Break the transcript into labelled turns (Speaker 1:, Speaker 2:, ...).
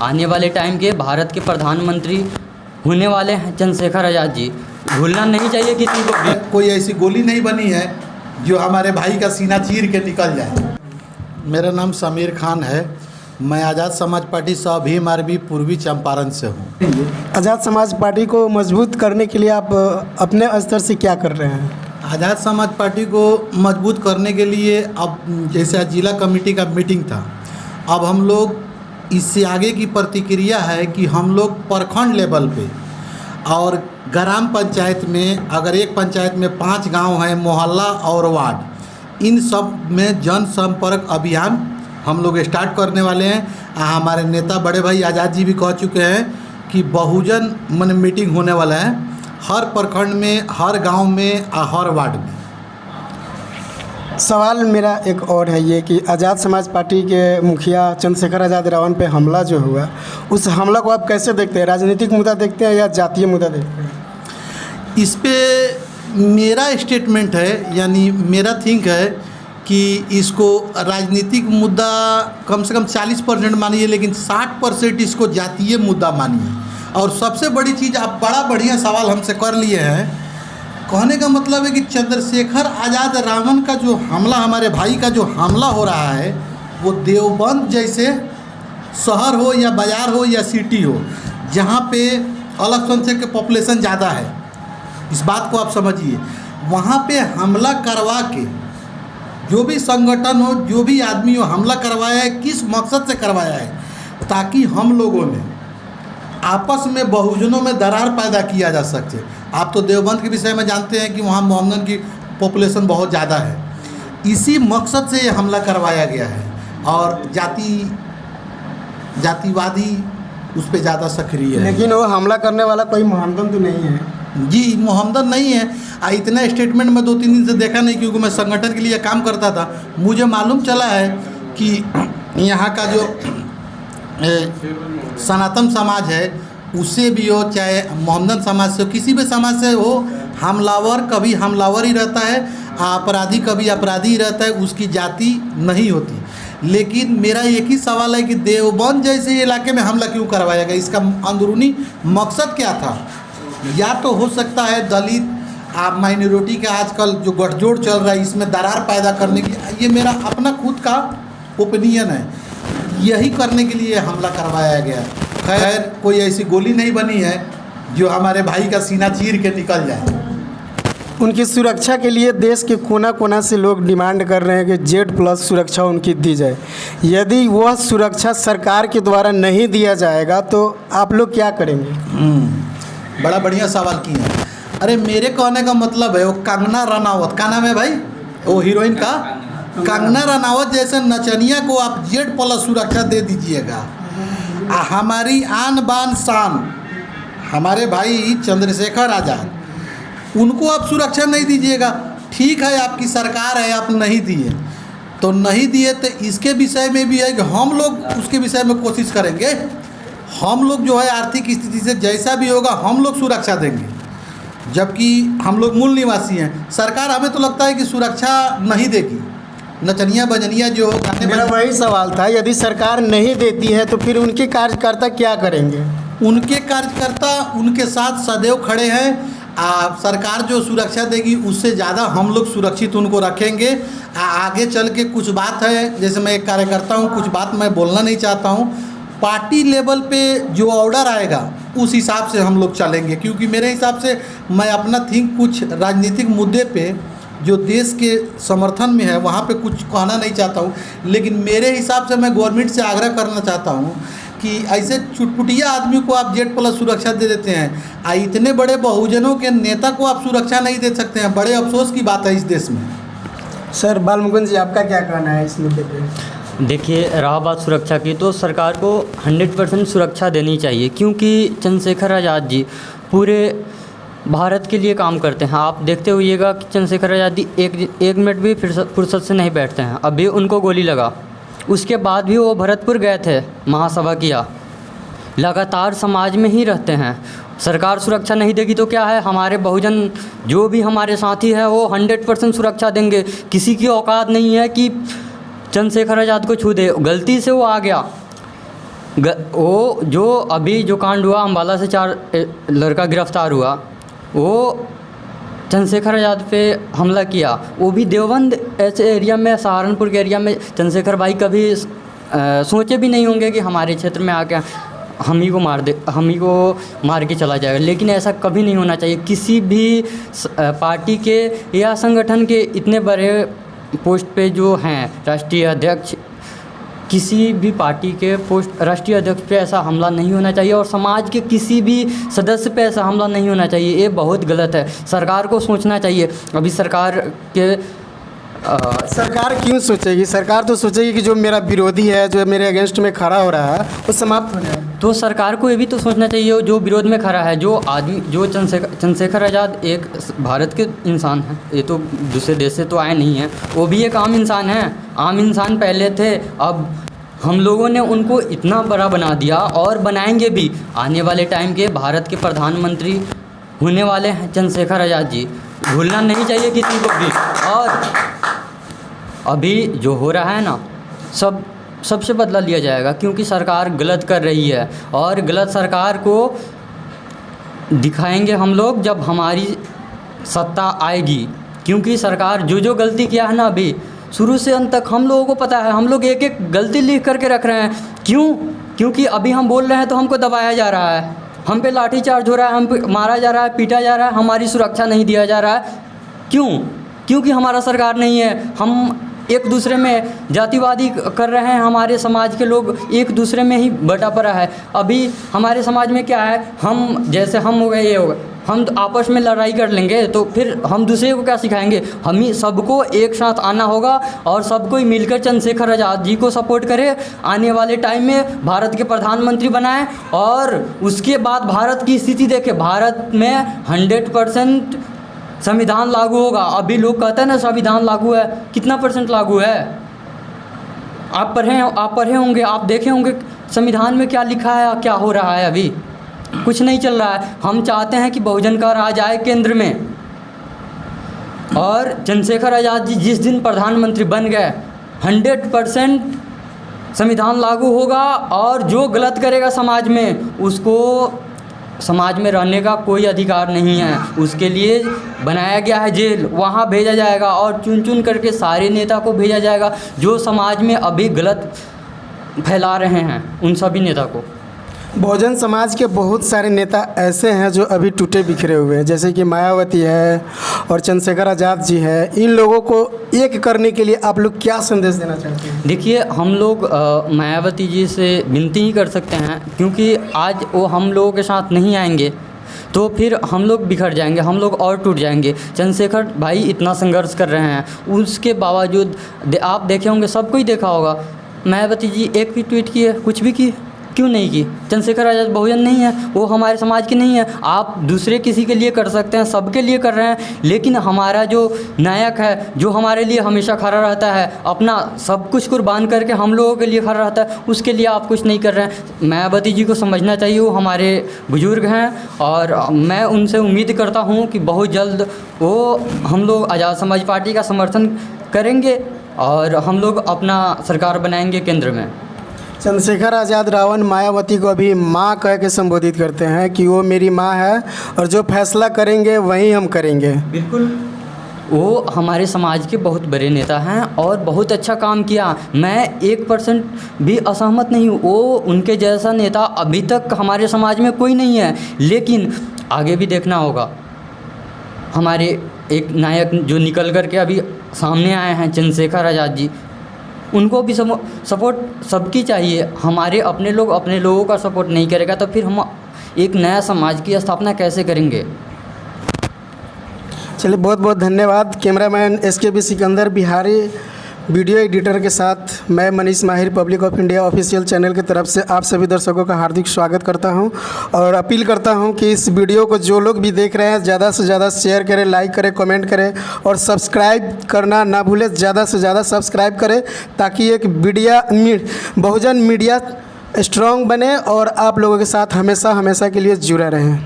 Speaker 1: आने वाले टाइम के भारत के प्रधानमंत्री होने वाले हैं चंद्रशेखर आज़ाद जी। भूलना नहीं चाहिए किसी को भी।
Speaker 2: कोई ऐसी गोली नहीं बनी है जो हमारे भाई का सीना चीर के निकल जाए। मेरा नाम समीर खान है। मैं आज़ाद समाज पार्टी भीम आरबी पूर्वी चंपारण से हूँ।
Speaker 3: आज़ाद समाज पार्टी को मजबूत करने के लिए आप अपने स्तर से क्या कर रहे हैं?
Speaker 2: आज़ाद समाज पार्टी को मजबूत करने के लिए अब जैसे आज जिला कमेटी का मीटिंग था, अब हम लोग इससे आगे की प्रतिक्रिया है कि हम लोग प्रखंड लेवल पे और ग्राम पंचायत में, अगर एक पंचायत में 5 गांव हैं, मोहल्ला और वार्ड, इन सब में जनसंपर्क अभियान हम लोग स्टार्ट करने वाले हैं। हमारे नेता बड़े भाई आज़ाद जी भी कह चुके हैं कि बहुजन मन मीटिंग होने वाला है हर प्रखंड में, हर गांव में और हर वार्ड में।
Speaker 3: सवाल मेरा एक और है ये कि आज़ाद समाज पार्टी के मुखिया चंद्रशेखर आज़ाद रावण पे हमला जो हुआ, उस हमला को आप कैसे देखते हैं? राजनीतिक मुद्दा देखते हैं या जातीय मुद्दा देखते हैं?
Speaker 2: इस पे मेरा स्टेटमेंट है, यानी मेरा थिंक है कि इसको राजनीतिक मुद्दा कम से कम 40% मानिए, लेकिन 60% इसको जातीय मुद्दा मानिए। और सबसे बड़ी चीज़, आप बड़ा बढ़िया सवाल हमसे कर लिए हैं। कहने का मतलब है कि चंद्रशेखर आज़ाद रावण का जो हमला, हमारे भाई का जो हमला हो रहा है, वो देवबंद जैसे शहर हो या बाज़ार हो या सिटी हो, जहाँ पे अल्पसंख्यक के पॉपुलेशन ज़्यादा है, इस बात को आप समझिए, वहाँ पे हमला करवा के जो भी संगठन हो, जो भी आदमी हो, हमला करवाया है, किस मकसद से करवाया है? ताकि हम लोगों में आपस में बहुजनों में दरार पैदा किया जा सके। आप तो देवबंद के विषय में जानते हैं कि वहाँ मोहम्मदन की पॉपुलेशन बहुत ज़्यादा है। इसी मकसद से ये हमला करवाया गया है और जातिवादी उस पर ज़्यादा सक्रिय है।
Speaker 3: लेकिन वो हमला करने वाला कोई मोहम्मदन तो नहीं है
Speaker 2: जी, मोहम्मदन नहीं है। इतना स्टेटमेंट मैं 2-3 दिन से देखा नहीं, क्योंकि मैं संगठन के लिए काम करता था। मुझे मालूम चला है कि यहाँ का जो सनातन समाज है, उससे भी हो, चाहे मोहम्मदन समाज से हो, किसी भी समाज से हो, हमलावर कभी हमलावर ही रहता है, अपराधी कभी अपराधी ही रहता है, उसकी जाति नहीं होती। लेकिन मेरा एक ही सवाल है कि देवबंद जैसे इलाके में हमला क्यों करवाया गया? इसका अंदरूनी मकसद क्या था? या तो हो सकता है दलित माइनॉरिटी का आजकल जो गठजोड़ चल रहा है, इसमें दरार पैदा करने की, ये मेरा अपना खुद का ओपिनियन है, यही करने के लिए हमला करवाया गया। खैर, कोई ऐसी गोली नहीं बनी है जो हमारे भाई का सीना चीर के निकल जाए।
Speaker 3: उनकी सुरक्षा के लिए देश के कोना कोना से लोग डिमांड कर रहे हैं कि Z+ सुरक्षा उनकी दी जाए। यदि वह सुरक्षा सरकार के द्वारा नहीं दिया जाएगा तो आप लोग क्या करेंगे?
Speaker 2: बड़ा बढ़िया सवाल किया। अरे मेरे कहने का मतलब है, वो कंगना रनावत, का नाम है भाई वो हीरोइन का, कंगना रनावत जैसे नचनिया को आप Z+ सुरक्षा दे दीजिएगा। हमारी आन बान शान हमारे भाई चंद्रशेखर आज़ाद, उनको आप सुरक्षा नहीं दीजिएगा। ठीक है, आपकी सरकार है, आप नहीं दिए तो नहीं दिए, तो इसके विषय में भी है कि हम लोग उसके विषय में कोशिश करेंगे। हम लोग जो है आर्थिक स्थिति से जैसा भी होगा हम लोग सुरक्षा देंगे, जबकि हम लोग मूल निवासी हैं। सरकार हमें तो लगता है कि सुरक्षा नहीं देगी। नचनिया बजनिया जो
Speaker 3: मेरा वही सवाल था, यदि सरकार नहीं देती है तो फिर उनके कार्यकर्ता क्या करेंगे?
Speaker 2: उनके कार्यकर्ता उनके साथ सदैव खड़े हैं। सरकार जो सुरक्षा देगी उससे ज़्यादा हम लोग सुरक्षित उनको रखेंगे। आगे चल के कुछ बात है, जैसे मैं एक कार्यकर्ता हूँ, कुछ बात मैं बोलना नहीं चाहता हूँ। पार्टी लेवल पे जो ऑर्डर आएगा उस हिसाब से हम लोग चलेंगे, क्योंकि मेरे हिसाब से मैं अपना थिंक कुछ राजनीतिक मुद्दे पे जो देश के समर्थन में है वहाँ पे कुछ कहना नहीं चाहता हूँ। लेकिन मेरे हिसाब से मैं गवर्नमेंट से आग्रह करना चाहता हूँ कि ऐसे चुटपुटिया आदमी को आप Z+ सुरक्षा दे देते हैं, इतने बड़े बहुजनों के नेता को आप सुरक्षा नहीं दे सकते हैं। बड़े अफसोस की बात है इस देश में।
Speaker 3: सर बालमुकुंद जी, आपका क्या कहना है इस मुद्दे पे?
Speaker 1: देखिए, रहा बात सुरक्षा की, तो सरकार को 100% सुरक्षा देनी चाहिए, क्योंकि चंद्रशेखर आज़ाद जी पूरे भारत के लिए काम करते हैं। आप देखते होइएगा कि चंद्रशेखर आज़ाद जी एक मिनट भी फुर्सत से नहीं बैठते हैं। अभी उनको गोली लगा, उसके बाद भी वो भरतपुर गए थे, महासभा किया, लगातार समाज में ही रहते हैं। सरकार सुरक्षा नहीं देगी तो क्या है, हमारे बहुजन जो भी हमारे साथी हैं वो 100% सुरक्षा देंगे। किसी की औकात नहीं है कि चंद्रशेखर आज़ाद को छू दे। गलती से वो आ गया, वो जो अभी जो कांड हुआ, अम्बाला से 4 लड़का गिरफ्तार हुआ, वो चंद्रशेखर आज़ाद पे हमला किया, वो भी देवबंद ऐसे एरिया में, सहारनपुर के एरिया में। चंद्रशेखर भाई कभी सोचे भी नहीं होंगे कि हमारे क्षेत्र में आके हम ही को मार के चला जाएगा। लेकिन ऐसा कभी नहीं होना चाहिए। किसी भी पार्टी के या संगठन के इतने बड़े पोस्ट पे जो हैं राष्ट्रीय अध्यक्ष, किसी भी पार्टी के पोस्ट राष्ट्रीय अध्यक्ष पे ऐसा हमला नहीं होना चाहिए, और समाज के किसी भी सदस्य पे ऐसा हमला नहीं होना चाहिए। ये बहुत गलत है। सरकार को सोचना चाहिए। अभी
Speaker 3: सरकार क्यों सोचेगी? सरकार तो सोचेगी कि जो मेरा विरोधी है, जो मेरे अगेंस्ट में खड़ा हो रहा है, वो समाप्त हो जाए।
Speaker 1: तो सरकार को ये भी तो सोचना चाहिए, जो विरोध में खड़ा है, जो आदमी, जो चंद्रशेखर आज़ाद एक भारत के इंसान हैं, ये तो दूसरे देश से तो आए नहीं हैं, वो भी एक आम इंसान हैं। आम इंसान पहले थे, अब हम लोगों ने उनको इतना बड़ा बना दिया और बनाएंगे भी। आने वाले टाइम के भारत के प्रधानमंत्री होने वाले हैं चंद्रशेखर आज़ाद जी, भूलना नहीं चाहिए किसी को भी। और अभी जो हो रहा है ना, सबसे बदला लिया जाएगा, क्योंकि सरकार गलत कर रही है, और गलत सरकार को दिखाएंगे हम लोग जब हमारी सत्ता आएगी। क्योंकि सरकार जो गलती किया है ना, अभी शुरू से अंत तक हम लोगों को पता है। हम लोग एक एक गलती लिख करके रख रहे हैं। क्योंकि अभी हम बोल रहे हैं तो हमको दबाया जा रहा है, हम पे लाठीचार्ज हो रहा है, हम पे मारा जा रहा है, पीटा जा रहा है, हमारी सुरक्षा नहीं दिया जा रहा है। क्योंकि हमारा सरकार नहीं है। हम एक दूसरे में जातिवादी कर रहे हैं, हमारे समाज के लोग एक दूसरे में ही बटा पड़ा है। अभी हमारे समाज में क्या है, हम जैसे हम हो गए, ये हो गए, हम आपस में लड़ाई कर लेंगे तो फिर हम दूसरे को क्या सिखाएंगे? हम ही सबको एक साथ आना होगा और सबको ही मिलकर चंद्रशेखर आज़ाद जी को सपोर्ट करें, आने वाले टाइम में भारत के प्रधानमंत्री बनाएं, और उसके बाद भारत की स्थिति देखें। भारत में 100% संविधान लागू होगा। अभी लोग कहते हैं ना संविधान लागू है, कितना % लागू है? आप पढ़े होंगे, आप देखे होंगे संविधान में क्या लिखा है, क्या हो रहा है। अभी कुछ नहीं चल रहा है। हम चाहते हैं कि बहुजन का राज आए केंद्र में, और चंद्रशेखर आज़ाद जी जिस दिन प्रधानमंत्री बन गए 100% संविधान लागू होगा, और जो गलत करेगा समाज में, उसको समाज में रहने का कोई अधिकार नहीं है। उसके लिए बनाया गया है जेल, वहाँ भेजा जाएगा, और चुन करके सारे नेता को भेजा जाएगा जो समाज में अभी गलत फैला रहे हैं, उन सभी नेता को।
Speaker 3: बहुजन समाज के बहुत सारे नेता ऐसे हैं जो अभी टूटे बिखरे हुए हैं, जैसे कि मायावती है और चंद्रशेखर आज़ाद जी है। इन लोगों को एक करने के लिए आप लोग क्या संदेश देना चाहते हैं?
Speaker 1: देखिए, हम लोग मायावती जी से विनती ही कर सकते हैं, क्योंकि आज वो हम लोगों के साथ नहीं आएंगे तो फिर हम लोग बिखर जाएंगे, हम लोग और टूट जाएंगे। चंद्रशेखर भाई इतना संघर्ष कर रहे हैं, उसके बावजूद आप देखे होंगे, सबको ही देखा होगा, मायावती जी एक भी ट्वीट किए, कुछ भी किए, क्यों नहीं की? चंद्रशेखर आज़ाद बहुजन नहीं है, वो हमारे समाज के नहीं है। आप दूसरे किसी के लिए कर सकते हैं, सबके लिए कर रहे हैं, लेकिन हमारा जो नायक है, जो हमारे लिए हमेशा खड़ा रहता है, अपना सब कुछ कुर्बान करके हम लोगों के लिए खड़ा रहता है, उसके लिए आप कुछ नहीं कर रहे हैं। मायावती जी को समझना चाहिए, वो हमारे बुजुर्ग हैं, और मैं उनसे उम्मीद करता हूँ कि बहुत जल्द वो हम लोग आज़ाद समाज पार्टी का समर्थन करेंगे, और हम लोग अपना सरकार बनाएंगे केंद्र में।
Speaker 3: चंद्रशेखर आज़ाद रावण मायावती को अभी माँ कह के संबोधित करते हैं कि वो मेरी माँ है, और जो फैसला करेंगे वही हम करेंगे।
Speaker 1: बिल्कुल, वो हमारे समाज के बहुत बड़े नेता हैं और बहुत अच्छा काम किया। मैं 1% भी असहमत नहीं हूँ। वो उनके जैसा नेता अभी तक हमारे समाज में कोई नहीं है, लेकिन आगे भी देखना होगा। हमारे एक नायक जो निकल कर के अभी सामने आए हैं, चंद्रशेखर आज़ाद जी, उनको भी सपोर्ट सबकी चाहिए। हमारे अपने लोगों का सपोर्ट नहीं करेगा तो फिर हम एक नया समाज की स्थापना कैसे करेंगे?
Speaker 3: चलिए, बहुत बहुत धन्यवाद। Cameraman SKB Sikandar Bihari, video editor के साथ मैं मनीष माहिर, public of India official channel की तरफ से आप सभी दर्शकों का हार्दिक स्वागत करता हूं, और अपील करता हूं कि इस वीडियो को जो लोग भी देख रहे हैं ज़्यादा से ज़्यादा शेयर करें, लाइक करें, कमेंट करें, और सब्सक्राइब करना ना भूलें। ज़्यादा से ज़्यादा सब्सक्राइब करें ताकि एक बहुजन मीडिया स्ट्रॉन्ग बने और आप लोगों के साथ हमेशा के लिए जुड़े रहें।